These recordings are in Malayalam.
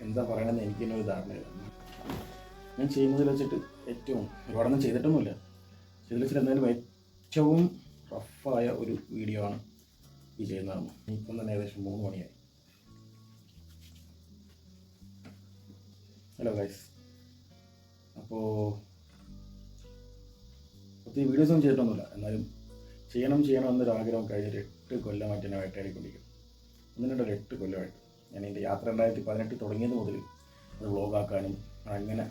എന്താ പറയണമെന്ന് എനിക്കൊരു ധാരണയില്ല. ഞാൻ ചെയ്യുന്നതിൽ വെച്ചിട്ട് ഏറ്റവും ഒരുപാടൊന്നും ചെയ്തിട്ടൊന്നുമില്ല. ചെയ്തിൽ വെച്ചിട്ട് എന്തായാലും ഏറ്റവും റഫായ ഒരു വീഡിയോ ആണ് ഈ ചെയ്യുന്നതാണ്. ഇപ്പം തന്നെ ഏകദേശം 3 മണിയായി. Hello guys. അപ്പോൾ ഒത്തിരി വീഡിയോസൊന്നും ചെയ്തിട്ടൊന്നുമില്ല. എന്നാലും ചെയ്യണം എന്നൊരു ആഗ്രഹം കഴിഞ്ഞൊരു 8 കൊല്ലമായിട്ട് എന്നെ വേട്ടയാടിക്കൊണ്ടിരിക്കും. 8 കൊല്ലമായിട്ട് ഞാൻ എൻ്റെ യാത്ര 2018 തുടങ്ങിയത് മുതൽ അത് വ്ളോഗാക്കാനും അങ്ങനെ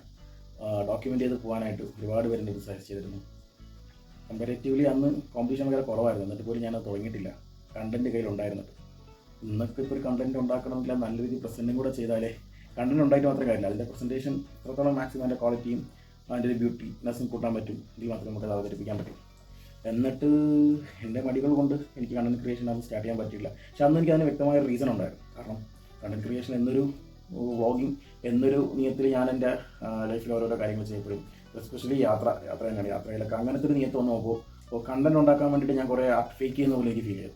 ഡോക്യുമെൻ്റ് ചെയ്ത് പോകാനായിട്ട് ഒരുപാട് പേര് എൻ്റെ സജസ്റ്റ് ചെയ്തിരുന്നു. കമ്പാരേറ്റീവ്ലി അന്ന് കോമ്പറ്റീഷൻ വളരെ കുറവായിരുന്നു. എന്നിട്ട് പോലും ഞാനത് തുടങ്ങിയിട്ടില്ല, കണ്ടൻറ്റ് കയ്യിലുണ്ടായിരുന്നിട്ട്. ഇന്നൊക്കെ ഇപ്പോൾ ഒരു കണ്ടൻറ്റ് ഉണ്ടാക്കണമെങ്കിൽ നല്ല രീതിയിൽ പ്രസൻറ്റും കൂടെ ചെയ്താലേ കണ്ടൻറ്റ് ഉണ്ടായിട്ട് മാത്രമേ കാര്യമില്ല. അതിൻ്റെ പ്രസൻറ്റേഷൻ എത്രത്തോളം മാക്സിമം അതിൻ്റെ ക്വാളിറ്റിയും അതിൻ്റെ ഒരു ബ്യൂട്ടിനെസ്സും കൂട്ടാൻ പറ്റും. ഇതിൽ മാത്രമേ നമുക്ക് അത് അവതരിപ്പിക്കാൻ പറ്റും. എന്നിട്ട് എൻ്റെ മടികൾ കൊണ്ട് എനിക്ക് കണ്ടൻറ്റ് ക്രിയേഷൻ അത് സ്റ്റാർട്ട് ചെയ്യാൻ പറ്റില്ല. പക്ഷെ അന്ന് എനിക്ക് അതിന് വ്യക്തമായ റീസൺ ഉണ്ടായിരുന്നു. കാരണം കണ്ടൻറ്റ് ക്രിയേഷൻ എന്നൊരു വ്ളോഗിങ് എന്നൊരു നിയത്തിൽ ഞാൻ എൻ്റെ ലൈഫിൽ ഓരോരോ കാര്യങ്ങൾ ചെയ്യപ്പെടും. എസ്പെഷ്യലി യാത്ര തന്നെയാണ്. യാത്രയിലൊക്കെ അങ്ങനത്തെ ഒരു നിയത്ത് വന്ന് നോക്കുമ്പോൾ അപ്പോൾ കണ്ടൻറ്റ് ഉണ്ടാക്കാൻ വേണ്ടിയിട്ട് ഞാൻ കുറേ ആർട്ട് ഫേക്ക് ചെയ്യുന്ന പോലെ എനിക്ക് ഫീൽ ചെയ്തു.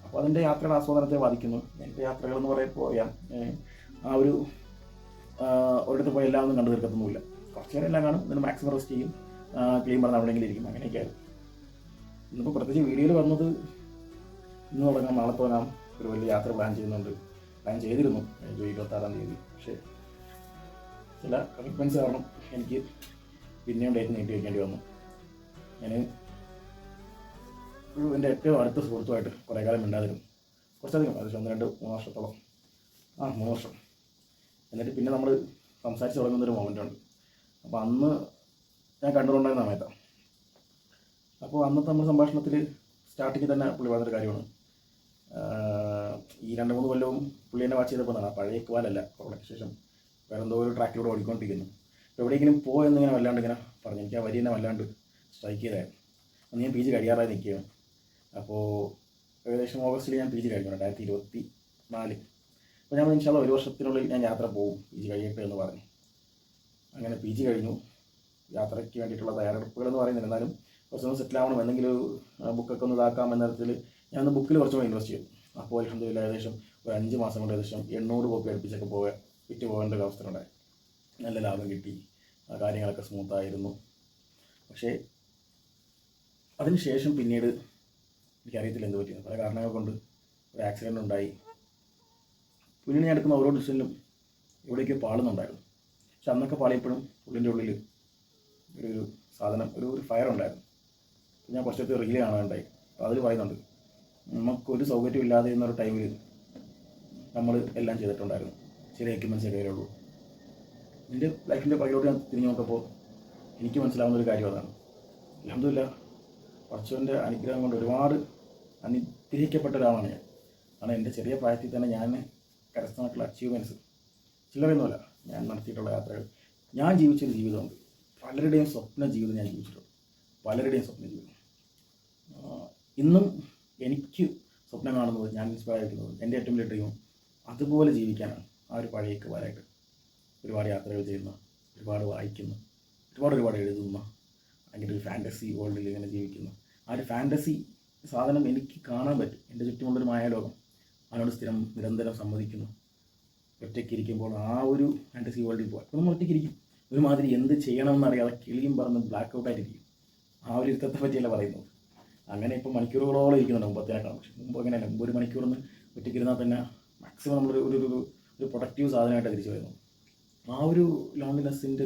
അപ്പോൾ അതിൻ്റെ യാത്രയുടെ ആസ്വാദനത്തെ ബാധിക്കുന്നു. എൻ്റെ യാത്രകളെന്ന് പറയുമ്പോൾ ആ ഒരു ഒരിടത്ത് പോയി എല്ലാം ഒന്നും കണ്ടു തീർക്കത്തൊന്നുമില്ല. കുറച്ച് നേരം എല്ലാം കാണും, എന്നിട്ട് മാക്സിമം റെസ്റ്റ് ചെയ്യും, ക്ലീൻ പറഞ്ഞ് അവിടെയെങ്കിലും ഇരിക്കും. അങ്ങനെയൊക്കെയായിരുന്നു. ഇന്നിപ്പോൾ പ്രത്യേകിച്ച് വീഡിയോയിൽ വന്നത് ഇന്ന് തുടങ്ങാം നാളെ തുടങ്ങാം ഒരു വലിയ യാത്ര പ്ലാൻ ചെയ്തിരുന്നു ജൂലൈ 26-ാം തീയതി. പക്ഷേ ചില കമ്മിറ്റ്മെൻറ്റ്സ് കാരണം എനിക്ക് പിന്നെയും ഡേറ്റ് നീട്ടി വയ്ക്കേണ്ടി വന്നു. ഞാൻ എൻ്റെ ഏറ്റവും അടുത്ത സുഹൃത്തുമായിട്ട് കുറേ കാലം മിണ്ടാതിരുന്നു. കുറച്ചധികം, ഏകദേശം 1-2-3 വർഷത്തോളം. 3 വർഷം. എന്നിട്ട് പിന്നെ നമ്മൾ സംസാരിച്ച് തുടങ്ങുന്നൊരു മൊമെൻ്റ് ഉണ്ട്. അപ്പോൾ അന്ന് ഞാൻ കണ്ടുകൊണ്ടിരുന്ന സമയത്താണ്. അപ്പോൾ അന്നത്തെ നമ്മുടെ സംഭാഷണത്തിൽ സ്റ്റാർട്ടിങ്ങിൽ തന്നെ പുള്ളി പറഞ്ഞൊരു കാര്യമാണ്, ഈ 2-3 കൊല്ലവും പുള്ളി എന്നെ വാച്ച് ചെയ്തപ്പോൾ ആ പഴയ ഇക്വാലല്ല, കൊറോണയ്ക്ക് ശേഷം വേറെ എന്തോ ഒരു ട്രാക്കിലൂടെ ഓടിക്കൊണ്ടിരിക്കുന്നു. അപ്പോൾ എവിടെയെങ്കിലും എന്നിങ്ങനെ വല്ലാണ്ട് ഇങ്ങനെ പറഞ്ഞു. എനിക്ക് ആ വരി തന്നെ വല്ലാണ്ട് സ്ട്രൈക്ക് ചെയ്തായിരുന്നു. അന്ന് ഞാൻ PG കഴിയാറായി നിൽക്കുകയാണ്. അപ്പോൾ ഏകദേശം ഓഗസ്റ്റിൽ ഞാൻ PG കഴിഞ്ഞു, 2024. അപ്പോൾ ഞാൻ ഇൻഷാല്ലാ 1 വർഷത്തിനുള്ളിൽ ഞാൻ യാത്ര പോകും, PG കഴിയട്ടെ എന്ന് പറഞ്ഞു. അങ്ങനെ PG കഴിഞ്ഞു. യാത്രയ്ക്ക് വേണ്ടിയിട്ടുള്ള തയ്യാറെടുപ്പുകൾ എന്ന് പറയുന്നില്ല, എന്നാലും കുറച്ചൊന്ന് സെറ്റിൽ ആവണം, എന്തെങ്കിലും ബുക്കൊക്കെ ഒന്ന് ഇതാക്കാം എന്ന തരത്തിൽ ഞാനൊന്ന് ബുക്കിൽ കുറച്ചുകൂടെ ഇൻവെസ്റ്റ് ചെയ്തു. അപ്പോൾ അൽഹംദുലില്ലാ ഏകദേശം ഒരു 5 മാസം കൊണ്ട് ഏകദേശം 800 കോപ്പി അടുപ്പിച്ചൊക്കെ വിറ്റ് പോകേണ്ട ഒരു അവസരമുണ്ടായി. നല്ല ലാഭം കിട്ടി, കാര്യങ്ങളൊക്കെ സ്മൂത്തായിരുന്നു. പക്ഷേ അതിനുശേഷം പിന്നീട് എനിക്കറിയത്തില്ല എന്ത് പറ്റിയത്, പല കാരണങ്ങൾ കൊണ്ട് ഒരു ആക്സിഡൻ്റ് ഉണ്ടായി. പിന്നീട് ഞാൻ എടുക്കുന്ന ഓരോ ഡിസിഷനിലും എവിടേക്കോ പാളുന്നുണ്ടായിരുന്നു. പക്ഷെ അന്നൊക്കെ പാളിയപ്പോഴും ഉള്ളിൻ്റെ ഉള്ളിൽ ഒരു സാധനം, ഒരു ഫയർ ഉണ്ടായിരുന്നു. ഞാൻ കുറച്ചൊക്കെ റീല് കാണാനുണ്ടായി. അപ്പോൾ അതിൽ പറയുന്നുണ്ട്, നമുക്കൊരു സൗകര്യം ഇല്ലാതെ എന്നൊരു ടൈമിൽ നമ്മൾ എല്ലാം ചെയ്തിട്ടുണ്ടായിരുന്നു, ചില എക്യുപ്മെൻറ്റ്സേ കയ്യിലുള്ളൂ. എൻ്റെ ലൈഫിൻ്റെ പകലോട്ട് ഞാൻ തിരിഞ്ഞു നോക്കുമ്പോൾ എനിക്ക് മനസ്സിലാവുന്നൊരു കാര്യം അതാണ്. അൽഹംദുലില്ലാ പടച്ചവൻ്റെ അനുഗ്രഹം കൊണ്ട് ഒരുപാട് അനുഗ്രഹിക്കപ്പെട്ട ഒരാളാണ് ഞാൻ. കാരണം എൻ്റെ ചെറിയ പ്രായത്തിൽ തന്നെ ഞാൻ കരസ്ഥമായിട്ടുള്ള അച്ചീവ്മെൻറ്റ്സ് ചില്ലറയൊന്നുമല്ല. ഞാൻ നടത്തിയിട്ടുള്ള യാത്രകൾ, ഞാൻ ജീവിച്ചൊരു ജീവിതമുണ്ട്. പലരുടെയും സ്വപ്ന ജീവിതം ഞാൻ ജീവിച്ചിട്ടുണ്ട്. പലരുടെയും സ്വപ്ന ജീവിതം ഇന്നും എനിക്ക് സ്വപ്നം കാണുന്നത്, ഞാൻ ഇൻസ്പയർ ആയിരിക്കുന്നത്, എൻ്റെ ഏറ്റവും വലിയ ഡ്രീമും അതുപോലെ ജീവിക്കാനാണ്. ആ ഒരു പഴയേക്ക് വരായിട്ട് ഒരുപാട് യാത്രകൾ ചെയ്യുന്ന, ഒരുപാട് വായിക്കുന്ന, ഒരുപാട് എഴുതുന്ന, അങ്ങനെ ഒരു ഫാൻറ്റസി വേൾഡിൽ ഇങ്ങനെ ജീവിക്കുന്ന ആ ഒരു ഫാൻറ്റസി സാധനം എനിക്ക് കാണാൻ പറ്റും. എൻ്റെ ചുറ്റുമുള്ളൊരു മായാലോകം, അതിനോട് നിരന്തരം സമ്മതിക്കുന്നു. ഒറ്റയ്ക്കിരിക്കുമ്പോൾ ആ ഒരു ഫാൻറ്റസി വേൾഡിൽ പോകാൻ അപ്പോൾ നമ്മൾ ഒറ്റയ്ക്കിരിക്കും, ഒരുമാതിരി എന്ത് ചെയ്യണമെന്നറിയാതെ കിളിയും പറഞ്ഞ് ബ്ലാക്ക് ഔട്ടായിട്ടിരിക്കും. ആ ഒരു ഇരുത്തത്തെ പറ്റിയല്ല പറയുന്നത്. അങ്ങനെ ഇപ്പോൾ മണിക്കൂറുകളോളം ഇരിക്കുന്നുണ്ട് മുമ്പത്തേക്കാളും. പക്ഷേ മുമ്പ് അങ്ങനെയല്ല. മുമ്പ് ഒരു മണിക്കൂറിന് ഒറ്റയ്ക്കിരുന്നാൽ തന്നെ മാക്സിമം നമ്മളൊരു ഒരു പ്രൊഡക്റ്റീവ് സാധനമായിട്ട് തിരിച്ചു വരുന്നു. ആ ഒരു ലോൺലിനെസ്സിൻ്റെ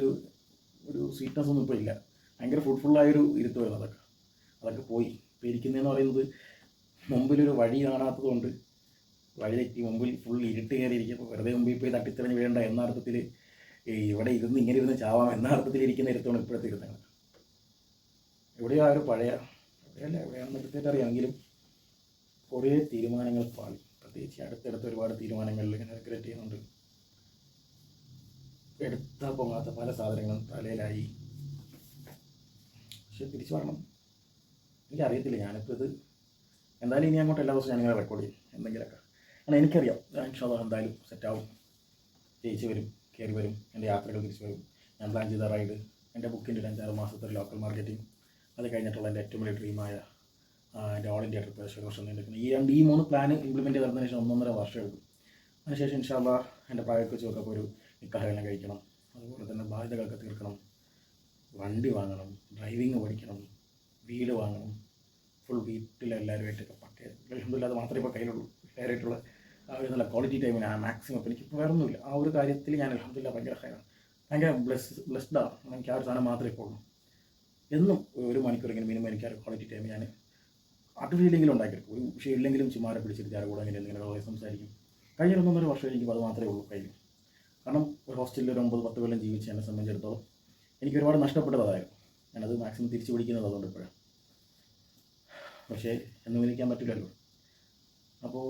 ഒരു സ്വീറ്റ്നെസ് ഒന്നും ഇപ്പോൾ ഇല്ല. ഭയങ്കര ഫ്രൂട്ട്ഫുള്ളായൊരു ഇരുത്ത് വരുന്നു. അതൊക്കെ പോയി. ഇപ്പോൾ ഇരിക്കുന്നതെന്ന് പറയുന്നത് മുമ്പിലൊരു വഴി കാണാത്തത് കൊണ്ട് വഴി തെറ്റി മുമ്പിൽ ഫുൾ ഇരുട്ട് കയറിയിരിക്കും. അപ്പോൾ വെറുതെ മുമ്പിൽ പോയി തട്ടിത്തെറിഞ്ഞ് വീഴേണ്ട എന്ന അർത്ഥത്തിൽ ഇവിടെ ഇരുന്ന് ഇങ്ങനെ ഇരുന്ന് ചാവാം എന്ന അർത്ഥത്തിലിരിക്കുന്ന ഇരുത്തമാണ് ഇപ്പോഴത്തെ ഇരുത്തങ്ങൾ. എവിടെയോ ആ ഒരു എവിടെയാണെന്ന് കൃത്യമായിട്ട് അറിയാമെങ്കിലും കുറേ തീരുമാനങ്ങൾ പാളി. പ്രത്യേകിച്ച് അടുത്തടുത്ത് ഒരുപാട് തീരുമാനങ്ങളിൽ ഇങ്ങനെ റിഗ്രറ്റ് ചെയ്യുന്നുണ്ട്. എടുത്താൽ പോകാത്ത പല സാധനങ്ങളും തലയിലായി. പക്ഷെ തിരിച്ചു വരണം. എനിക്കറിയത്തില്ല. ഞാനിപ്പോൾ ഇത് എന്തായാലും ഇനി അങ്ങോട്ട് എല്ലാ ദിവസവും ഞാനിങ്ങനെ റെക്കോർഡ് ചെയ്യും എന്തെങ്കിലുമൊക്കെ. കാരണം എനിക്കറിയാം ഇൻഷാല്ലാ എന്തായാലും സെറ്റാവും, ജയിച്ച് വരും, കയറി വരും, എൻ്റെ യാത്രകൾ തിരിച്ചു വരും. ഞാൻ പ്ലാൻ ചെയ്ത റൈഡ്, എൻ്റെ ബുക്കിൻ്റെ ഒരു 5-6 മാസത്തെ ലോക്കൽ മാർക്കറ്റിംഗ്, അത് കഴിഞ്ഞിട്ടുള്ള എൻ്റെ ഏറ്റവും വലിയ ഡ്രീമായ എൻ്റെ ഓൾ ഇന്ത്യ ട്രിപ്പ് 1 വർഷം നീണ്ടിരിക്കുന്നത്. ഈ 3 പ്ലാൻ ഇംപ്ലിമെൻറ്റ് ചെയ്ത് നടന്നതിന് ശേഷം 1.5 വർഷം എടുക്കും. അതിനുശേഷം ഇൻഷാ അള്ളാ എൻ്റെ പ്രായമൊക്കെ വെച്ച് നോക്കുമ്പോൾ ഒരു നിക്കാഹെല്ലാം കഴിക്കണം, അതുപോലെ തന്നെ ബാധ്യതകളൊക്കെ തീർക്കണം, വണ്ടി വാങ്ങണം, ഡ്രൈവിങ് പഠിക്കണം, വീട് വാങ്ങണം, ഫുൾ വീട്ടിലെല്ലാവരുമായിട്ടൊക്കെ പക്കേ അൽഹംദുലില്ലാ അത് മാത്രമേ ഇപ്പോൾ കയ്യിലുള്ളൂ. എല്ലാവരുമായിട്ടുള്ള ആ ഒരു നല്ല ക്വാളിറ്റി ടൈമിന് ആ മാക്സിമം ഇപ്പോൾ എനിക്കിപ്പോൾ വേറെ ഒന്നുമില്ല. ആ ഒരു കാര്യത്തിൽ ഞാൻ അൽഹംദുലില്ലാ ഭയങ്കര ബ്ലെസ്ഡാണ്. എനിക്ക് ആ ഒരു സാധനം മാത്രമേ ഇപ്പോൾ ഉള്ളൂ. എന്നും ഒരു മണിക്കൂർ ഇങ്ങനെ മിനിമം എനിക്ക് ആ ഒരു ക്വാളിറ്റി ടൈം ഞാൻ ആർട്ടിഫിഷ്യലെങ്കിലും ഉണ്ടാക്കിയെടുക്കും. ഒരു വിഷയം ഇല്ലെങ്കിലും ചുമ്മാരെ പിടിച്ചിട്ട് ആരുടെ കൂടെ ഇങ്ങനെ സംസാരിക്കും. കഴിഞ്ഞ 1.5 വർഷം എനിക്കിപ്പോൾ അത് മാത്രമേ ഉള്ളൂ കയ്യിൽ. കാരണം ഒരു ഹോസ്റ്റലിൽ ഒരു 9-10 കൊല്ലം ജീവിച്ച് എന്നെ സംബന്ധിച്ചിടത്തോളം എനിക്ക് ഒരുപാട് നഷ്ടപ്പെട്ടത് അതായിരുന്നു. ഞാനത് മാക്സിമം തിരിച്ചു പിടിക്കുന്നത് അതുകൊണ്ട് ഇപ്പോഴാണ്. പക്ഷേ എന്നും വിളിക്കാൻ പറ്റില്ലല്ലോ. അപ്പോൾ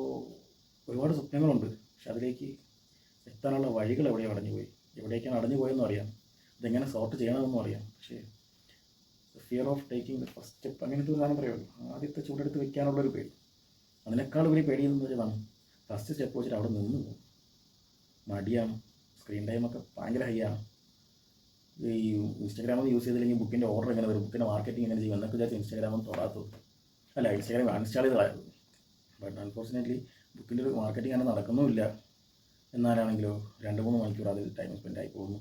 ഒരുപാട് സ്വപ്നങ്ങളുണ്ട്. പക്ഷെ അതിലേക്ക് എത്താനുള്ള വഴികൾ എവിടെയോ അടഞ്ഞുപോയി. എവിടേക്കാണ് അടഞ്ഞു പോയെന്നും അറിയാം, ഇതെങ്ങനെ സോർട്ട് ചെയ്യണമെന്നും അറിയാം. പക്ഷേ fear of taking the first step അങ്ങനത്തെ ഒരു സാധനം പറയുമല്ലോ, ആദ്യത്തെ ചൂടെടുത്ത് വെക്കാനുള്ളൊരു പേടി. അതിനേക്കാൾ വലിയ പേടിയെന്ന് വെച്ചതാണ് ഫസ്റ്റ് സ്റ്റെപ്പ് വെച്ചിട്ട് അവിടെ നിന്ന് പോകും. മടിയാണ്, സ്ക്രീൻ ടൈമൊക്കെ ഭയങ്കര ഹൈ ആണ്. ഈ ഇൻസ്റ്റാഗ്രാമൊന്നും യൂസ് ചെയ്തില്ലെങ്കിൽ ബുക്കിൻ്റെ ഓർഡർ എങ്ങനെ വരും, ബുക്കിൻ്റെ മാർക്കറ്റിംഗ് എങ്ങനെ ചെയ്യും എന്നൊക്കെ വിചാരിച്ച് ഇൻസ്റ്റാഗ്രാമൊന്നും തൊടാത്തത്. അല്ല, ഇൻസ്റ്റാഗ്രാം അൺഇൻസ്റ്റാൾ ചെയ്തതായിരുന്നു. ബട്ട് അൺഫോർച്ചുനേറ്റ്ലി ബുക്കിൻ്റെ ഒരു മാർക്കറ്റിംഗ് അങ്ങനെ നടക്കുന്നുമില്ല. എന്നാലാണെങ്കിലോ 2-3 മണിക്കൂർ അതിൽ ടൈം സ്പെൻഡ് ആയി പോകുന്നു.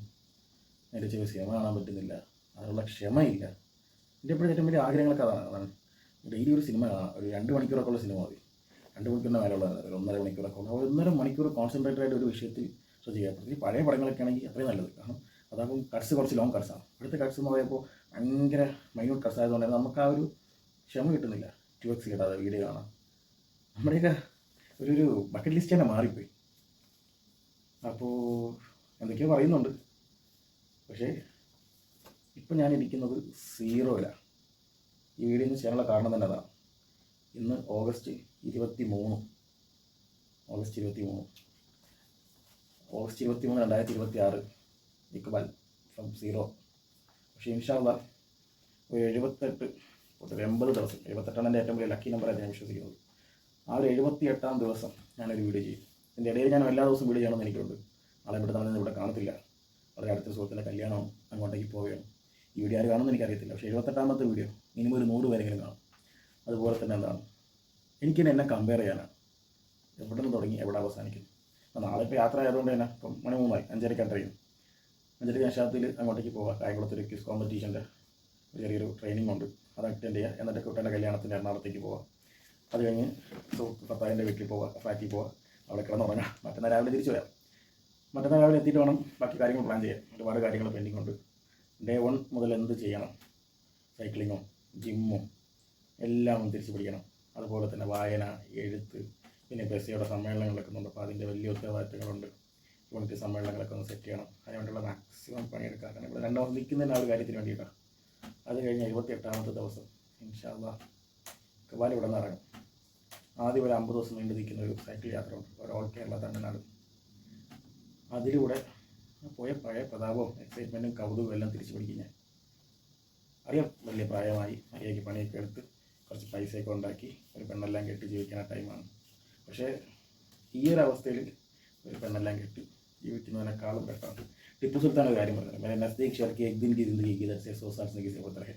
എൻ്റെ ചെറിയ സിനിമ കാണാൻ പറ്റുന്നില്ല, അതിനുള്ള ക്ഷമയില്ല. എൻ്റെ എപ്പോഴും ഏറ്റവും വലിയ ആഗ്രഹങ്ങളൊക്കെ അതാണ്. ഡെയിലി ഒരു സിനിമ കാണാം, ഒരു 2 മണിക്കൂറൊക്കെ ഉള്ള സിനിമ മതി. 2 മണിക്കൂറിൻ്റെ മേലുള്ള ഒരു 1.5 മണിക്കൂറൊക്കെ ഉള്ള 1.5 മണിക്കൂർ കോൺസെൻട്രേറ്റഡ് ആയിട്ട് ഒരു വിഷയത്തിൽ ശ്രദ്ധിക്കുക. പ്രത്യേകിച്ച് പഴയ പടങ്ങളൊക്കെ ആണെങ്കിൽ അത്രയും നല്ലത്. കാരണം അതാകും കട്ട്സ് കുറച്ച് ലോങ് കട്ട്സാണ്. ഇവിടുത്തെ കട്ട്സ് എന്ന് പറയുമ്പോൾ ഭയങ്കര മൈന്യൂട്ട് കട്ട്സ് ആയതുകൊണ്ട് തന്നെ നമുക്ക് ആ ഒരു ക്ഷമ കിട്ടുന്നില്ല. 2x കിട്ടാതെ വീഡിയോ കാണാം. നമ്മുടെയൊക്കെ ഒരു ബക്കറ്റ് ലിസ്റ്റ് തന്നെ മാറിപ്പോയി. അപ്പോൾ എന്തൊക്കെയോ പറയുന്നുണ്ട്, പക്ഷേ ഇപ്പം ഞാനിരിക്കുന്നത് 0-ലാണ്. ഈ വീഡിയോ ഒന്ന് ചെയ്യാനുള്ള കാരണം തന്നെ അതാണ്. ഇന്ന് ഓഗസ്റ്റ് 23, 2026 ഇക്ബാൽ ഫ്രം 0. പക്ഷേ ഇൻഷാ അള്ളാ ഒരു 78 80 ദിവസം, 78ആണ് എൻ്റെ ഏറ്റവും വലിയ ലക്കി നമ്പറായിട്ട് ഞാൻ വിശ്വസിക്കുന്നത്. ആ ഒരു 78-ാം ദിവസം ഞാനൊരു വീഡിയോ ചെയ്യും. ഇതിൻ്റെ ഇടയിൽ ഞാൻ എല്ലാ ദിവസവും വീഡിയോ ചെയ്യണമെന്ന് എനിക്കുണ്ട്. നാളെ ഇവിടെ തന്നെ ഇവിടെ കാണത്തില്ല, വളരെ അടുത്ത സുഹൃത്തിൻ്റെ കല്യാണവും അങ്ങോട്ടേക്ക് പോവുകയാണ്. ഈ വീഡിയോ ആര് കാണുമെന്ന് എനിക്കറിയത്തില്ല. പക്ഷേ 78-ാമത്തെ വീഡിയോ മിനിമം ഒരു 100 പേരെങ്കിലും കാണും. അതുപോലെ തന്നെ എന്താണ് എനിക്കിനി എന്നെ കമ്പയർ ചെയ്യാനാണ്, എവിടെ നിന്ന് തുടങ്ങി എവിടെ അവസാനിക്കും. അപ്പോൾ നാളെ ഇപ്പോൾ യാത്ര ആയതുകൊണ്ട് തന്നെ ഇപ്പം മണി 3-ആയി, 5:30 ട്രെയിൻ. 5:30 ശാസ്ത്രത്തിൽ അങ്ങോട്ടേക്ക് പോവുക. കായംകുളത്തൊരു ക്വിസ് കോമ്പറ്റീഷൻ്റെ ചെറിയൊരു ട്രെയിനിങ് ഉണ്ട്, അത് അറ്റൻഡ് ചെയ്യുക. എന്നിട്ട് കുട്ടൻ്റെ കല്യാണത്തിൻ്റെ എറണാകുളത്തേക്ക് പോവുക. അത് കഴിഞ്ഞ് ഭർത്താവിൻ്റെ വീട്ടിൽ പോവുക, ഫ്ലാറ്റിൽ പോവുക, അവിടെ കിടന്നുറങ്ങുക. മറ്റന്നാൾ രാവിലെ തിരിച്ചു വരാം. മറ്റന്നാൾ രാവിലെ എത്തിയിട്ട് വേണം ബാക്കി കാര്യങ്ങൾ പ്ലാൻ ചെയ്യാൻ. ഒരുപാട് കാര്യങ്ങൾ പെൻഡിങ് ഉണ്ട്. ഡേ 1 മുതൽ എന്ത് ചെയ്യണം, സൈക്ലിങ്ങും ജിമ്മും എല്ലാം തിരിച്ചു പിടിക്കണം. അതുപോലെ തന്നെ വായന, എഴുത്ത്, പിന്നെ ബസ്സിയുടെ സമ്മേളനങ്ങൾ നടക്കുന്നുണ്ട്. അപ്പോൾ അതിൻ്റെ വലിയ ഉത്തരവാദിത്തങ്ങളുണ്ട്. യൂണിറ്റ് സമ്മേളനങ്ങളൊക്കെ ഒന്ന് സെറ്റ് ചെയ്യണം. അതിനുവേണ്ടിയുള്ള മാക്സിമം പണിയെടുക്കുക. കാരണം ഇവിടെ 2 ദിവസം നിൽക്കുന്നതിന് ആ ഒരു കാര്യത്തിന് വേണ്ടിയിട്ടാണ്. അത് കഴിഞ്ഞ് 78-ാമത്തെ ദിവസം ഇൻഷാ അള്ളാ ഇക്ബാൽ ഇവിടെ നിന്ന് ഇറങ്ങും. ആദ്യം ഒരു 50 ദിവസം നീണ്ടു നിൽക്കുന്ന ഒരു സൈക്കിൾ യാത്ര ഉണ്ട്, ഒരു ഓൾ കേരള തമിഴ്നാട്. അതിലൂടെ പോയ പഴയ പ്രതാപവും എക്സൈറ്റ്മെൻറ്റും കൗതുകവും എല്ലാം തിരിച്ചു പിടിക്കും ഞാൻ. അറിയാം, വലിയ പ്രായമായി, മര്യാദയ്ക്ക് പണിയൊക്കെ എടുത്ത് കുറച്ച് പൈസയൊക്കെ ഉണ്ടാക്കി ഒരു പെണ്ണെല്ലാം കെട്ടി ജീവിക്കുന്ന ടൈമാണ്. പക്ഷേ ഈ ഒരു അവസ്ഥയിൽ ഒരു പെണ്ണെല്ലാം കെട്ടി ജീവിക്കുന്നതിനേക്കാളും ബെറ്ററാണ്. ടിപ്പു സുൽത്താൻ ഒരു കാര്യം പറഞ്ഞത്, मैं नज़दीक शहर की एक दिन की ज़िंदगी की 100 साल जिंदगी से बेहतर है.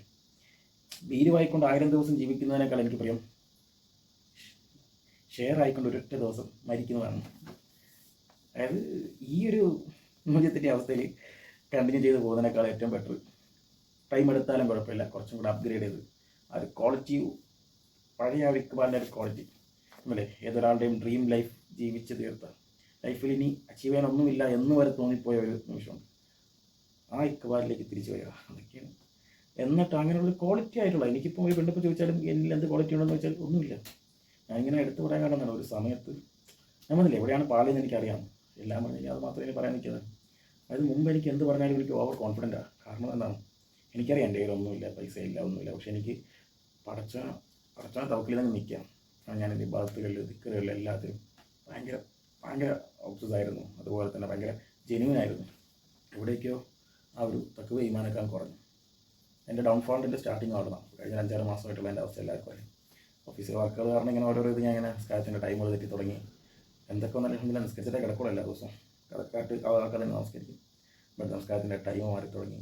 വീരുവായിക്കൊണ്ട് 1000 ദിവസം ജീവിക്കുന്നതിനേക്കാൾ എനിക്ക് പ്രിയം ഷെയർ ആയിക്കൊണ്ട് ഒരൊറ്റ ദിവസം മരിക്കുന്നതാണ്. അതായത് ഈ ഒരു മൂല്യത്തിൻ്റെ അവസ്ഥയിൽ കണ്ടിന്യൂ ചെയ്ത് പോകുന്നതിനേക്കാൾ ഏറ്റവും ബെറ്റർ ടൈം എടുത്താലും കുഴപ്പമില്ല, കുറച്ചും കൂടെ അപ്ഗ്രേഡ് ചെയ്ത് ആ ഒരു ക്വാളിറ്റി, പഴയ ആ ഒരു ഇക്ബാലിൻ്റെ ഒരു ക്വാളിറ്റി അല്ലേ, ഏതൊരാളുടെയും ഡ്രീം ലൈഫ് ജീവിച്ച് തീർത്ത, ലൈഫിൽ ഇനി അച്ചീവ് ചെയ്യാനൊന്നുമില്ല എന്ന് വരെ തോന്നിപ്പോയ ഒരു നിമിഷമുണ്ട്. ആ ഇക്ബാലിലേക്ക് തിരിച്ചു വരിക, അതൊക്കെയാണ്. എന്നിട്ട് അങ്ങനെയുള്ള ക്വാളിറ്റി ആയിട്ടുള്ള, എനിക്കിപ്പോൾ ഒരു പെണ്ണിപ്പോൾ ചോദിച്ചാലും എന്നിൽ എന്ത് ക്വാളിറ്റി ഉണ്ടെന്ന് വെച്ചാൽ ഒന്നുമില്ല. ഞാനിങ്ങനെ എടുത്തു പറയാൻ കാരണം ഒരു സമയത്ത് ഞാൻ പറഞ്ഞില്ല എവിടെയാണ് പാളിയെന്ന് എനിക്കറിയാം. എല്ലാം പറഞ്ഞെങ്കിൽ അത് മാത്രമേ പറയാൻ നിൽക്കുന്നത്. അതായത് മുമ്പ് എനിക്ക് എന്ത് പറഞ്ഞാലും എനിക്ക് ഓവർ കോൺഫിഡൻറ്റാണ്. കാരണം എന്താണ്, എനിക്കറിയാം എൻ്റെ കയ്യിലൊന്നുമില്ല, പൈസ ഇല്ല, ഒന്നുമില്ല. പക്ഷേ എനിക്ക് പടച്ച തവക്കിൽ തന്നെ നിൽക്കാം. ഞാൻ എൻ്റെ ബാത്തുകളിൽ ദിക്കറുകളിൽ എല്ലാത്തിലും ഭയങ്കര ഒബ്സസ്സായിരുന്നു. അതുപോലെ തന്നെ ഭയങ്കര ജെന്യൂനായിരുന്നു. എവിടേക്കോ ആ ഒരു തക്കുവ ഈമാനക്കാൻ കുറഞ്ഞു. എൻ്റെ ഡൗൺഫോളിൻ്റെ സ്റ്റാർട്ടിങ് അവിടുന്നാണ്. കഴിഞ്ഞ 5-6 മാസമായിട്ടുള്ള എൻ്റെ അവസ്ഥ എല്ലാവർക്കും അറിയാം. ഓഫീസിലെ വർക്കുകൾ കാരണം ഇങ്ങനെ ഓരോരോ ഇത് ഞാൻ ഇങ്ങനെ നിസ്കാരത്തിൻ്റെ ടൈമുകൾ തെറ്റി തുടങ്ങി. എന്തൊക്കെ വന്നാലും നിസ്കരിച്ചിട്ടേ കിടക്കുള്ളൂ എല്ലാ ദിവസവും. കറക്റ്റായിട്ട് ആൾക്കാർ തന്നെ നമസ്കരിക്കും. ബട്ട് നമസ്കാരത്തിൻ്റെ ടൈം മാറി തുടങ്ങി.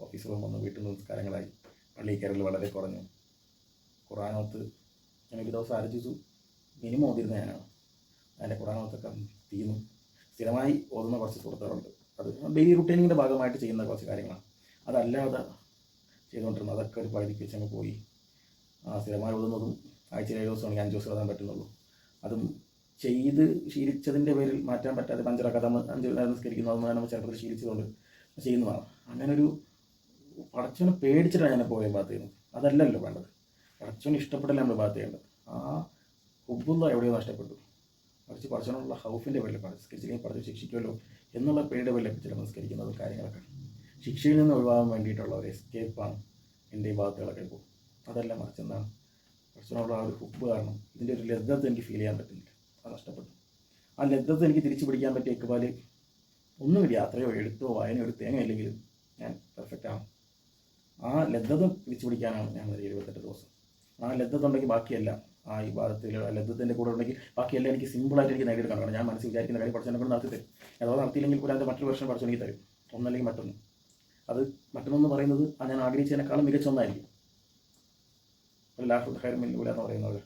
ഓഫീസ് റൂം വന്നു, വീട്ടിൽ നിന്ന് നിസ്കാരങ്ങളായി, പള്ളി കയറൽ വളരെ കുറഞ്ഞു. ഖുറാനോത്ത് ഞാൻ ഒരു ദിവസം 6 ജുസു മിനിമം ഓതിരുന്ന ഞാനാണ്. അതിൻ്റെ ഖുറാനോത്തൊക്കെ തീർന്നു. സ്ഥിരമായി ഓതുന്ന കുറച്ച് സുഹൃത്തുക്കളുണ്ട്. അത് ഡെയിലി റുട്ടീനിങ്ങിൻ്റെ ഭാഗമായിട്ട് ചെയ്യുന്ന കുറച്ച് കാര്യങ്ങളാണ്. അതല്ലാതെ ചെയ്തുകൊണ്ടിരുന്നത് അതൊക്കെ ഒരു പകുതിക്ക് വെച്ച് അങ്ങ് പോയി. സ്ഥിരമായി ഓതുന്നതും ആഴ്ചയിൽ 7 ദിവസമാണെങ്കിൽ 5 ദിവസം ഓതാൻ പറ്റുന്നുള്ളൂ. അതും ചെയ്ത് ശീലിച്ചതിൻ്റെ പേരിൽ മാറ്റാൻ പറ്റാതെ 5 റക്അത്ത് 5 നേരം നിസ്കരിക്കുന്നു. അതൊന്നും നമ്മൾ ചെറുപ്പത്തിൽ ശീലിച്ചതുകൊണ്ട് ചെയ്യുന്നതാണ്. അങ്ങനൊരു പടച്ചവനെ പേടിച്ചിട്ടാണ് ഞാൻ പോയ ഭാഗത്ത് ചെയ്യുന്നത്. അതല്ലല്ലോ വേണ്ടത്. പടച്ചവനെ ഇഷ്ടപ്പെടല്ലേ നമ്മൾ ഭാഗത്ത് ചെയ്യേണ്ടത്. ആ ഹുബ്ബുള്ള എവിടെയോ നഷ്ടപ്പെട്ടു. മറിച്ച് പടച്ചവനുള്ള ഹൗഫിൻ്റെ പേരിൽ നിസ്കരിച്ചില്ലെങ്കിൽ പടച്ചവൻ ശിക്ഷിക്കുമല്ലോ എന്നുള്ള പേരുടെ പേരിലൊക്കെ ചില നിസ്കരിക്കുന്നത് കാര്യങ്ങളൊക്കെ ശിക്ഷയിൽ നിന്ന് ഒഴിവാകാൻ വേണ്ടിയിട്ടുള്ള ഒരു എസ്കേപ്പാണ് എൻ്റെ ഈ ഭാഗത്തുകളൊക്കെ ഇപ്പോൾ. അതല്ല മറിച്ച് എന്താണ് പടച്ചവനുള്ള ആ ഒരു ഹുബ്ബ് കാരണം ഇതിൻ്റെ ഒരു ലദ്ദത്ത് എനിക്ക് ഫീൽ ചെയ്യാൻ പറ്റുന്നില്ല. അത് നഷ്ടപ്പെട്ടു. ആ ലദ്ദത്ത് എനിക്ക് തിരിച്ചു പിടിക്കാൻ പറ്റിയ ഇക്ബാൽ ഒന്നുമില്ല. യാത്രയോ എഴുത്തോ വായനയോ ഒരു തേങ്ങ ഇല്ലെങ്കിലും ഞാൻ പെർഫെക്റ്റാണ്. ആ ലദ്ദത്ത് തിരിച്ചു പിടിക്കാനാണ് ഞാൻ 78 ദിവസം. ആ ലദ്ദത്ത് ഉണ്ടെങ്കിൽ ബാക്കിയല്ല ആ ഈ ഭാഗത്തിൽ ലദ്ദത്തിൻ്റെ കൂടെ ഉണ്ടെങ്കിൽ ബാക്കിയെല്ലാം എനിക്ക് സിമ്പിളായിട്ട് എനിക്ക് നേടിയെടുക്കാൻ കാരണം ഞാൻ മനസ്സിൽ വിചാരിക്കുന്ന കാര്യം പഠിച്ചതിനെ കൊണ്ട് നടത്തി തരും. അഥവാ നടത്തിയില്ലെങ്കിൽ കൂടെ അതിൻ്റെ മറ്റൊരു വർഷം പഠിച്ചു എനിക്ക് തരും. ഒന്നല്ലെങ്കിൽ മറ്റൊന്ന്. അത് മറ്റൊന്നെന്ന് പറയുന്നത് ഞാൻ ആഗ്രഹിച്ചതിനേക്കാളും മികച്ച ഒന്നായിരിക്കും. ലാഫുൽ ഖൈർ മിൻ ഊല എന്ന് പറയുന്നത്.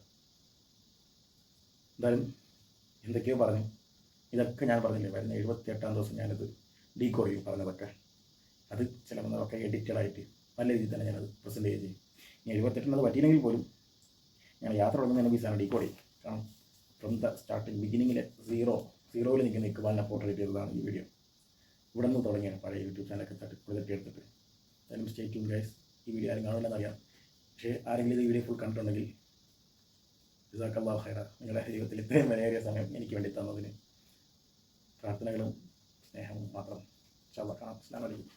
എന്തായാലും എന്തൊക്കെയോ പറഞ്ഞു. ഇതൊക്കെ ഞാൻ പറഞ്ഞില്ലേ, വരുന്ന 78ാം ദിവസം ഞാനത് ഡീകോഡ് ചെയ്യും പറഞ്ഞതൊക്കെ. അത് ചിലതൊക്കെ എഡിറ്റഡായിട്ട് നല്ല രീതിയിൽ തന്നെ ഞാനത് പ്രസൻറ്റ് ചെയ്യും. ഇനി 78 പറ്റിയില്ലെങ്കിൽ പോലും ഞാൻ യാത്ര തുടങ്ങുന്നതിന് ഈ സാധനം ഡീകോഡ് ചെയ്യും. കാരണം ഫ്രം ദ സ്റ്റാർട്ടിങ് ബിഗിനിങ്ങിലെ സീറോയിൽ നിൽക്കുന്ന ഇക്ബാലിനെ പോർട്രേറ്റ് ചെയ്തതാണ് ഈ വീഡിയോ. ഇവിടെ നിന്ന് തുടങ്ങിയാണ് പഴയ യൂട്യൂബ് ചാനലൊക്കെ തട്ടിയെടുത്തിട്ട്. എന്തായാലും സ്റ്റേ ട്യൂൺ ഗൈസ്. ഈ വീഡിയോ ആരും കാണില്ലെന്നറിയാം. പക്ഷേ ആരെങ്കിലും ഈ വീഡിയോ ഫുൾ കണ്ടിട്ടുണ്ടെങ്കിൽ ജസാക്കല്ലാഹു ഖൈറ. നിങ്ങളുടെ ജീവിതത്തിൽ ഇത്രയും വിലയേറിയ സമയം എനിക്ക് വേണ്ടി തന്നതിന് പ്രാർത്ഥനകളും സ്നേഹവും മാത്രം. ഇൻഷാ അല്ലാഹ് കാണാം. അസ്സലാമു അലൈക്കും.